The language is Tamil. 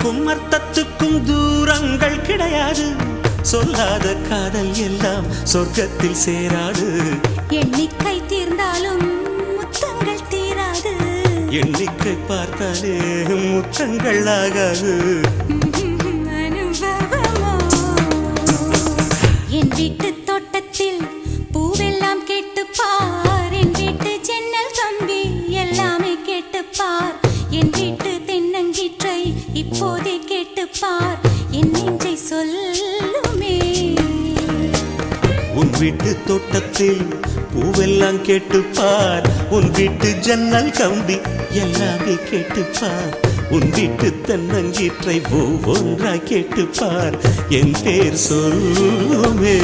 சொல்லுக்கும் அர்த்தத்துக்கும் தூரங்கள் கிடையாது. சொல்லாத காதல் எல்லாம் சொர்க்கத்தில் சேராது. எண்ணிக்கை தீர்ந்தாலும் முத்தங்கள் தீராது. எண்ணிக்கை பார்த்தாலே முத்தங்கள் ஆகாது. அனுபவமோ என் வீட்டு தோட்டத்தில் பூவெல்லாம் கேட்டுப்பார். என் வீட்டு ஜன்னல் கம்பி எல்லாமே கேட்டுப்பார். என் வீட்டு தென்னங்கீற்றை இப்போதே கேட்டுப்பார். என் நெஞ்சை சொல்லுமே. உன் வீட்டு தோட்டத்தில் பூவெல்லாம் கேட்டுப்பார். உன் வீட்டு ஜன்னல் கம்பி எல்லாமே கேட்டுப்பார். உன் வீட்டு தென்னங்கீற்றை ஒவ்வொன்றாய் கேட்டுப்பார். என் பேர் சொல்லுமே.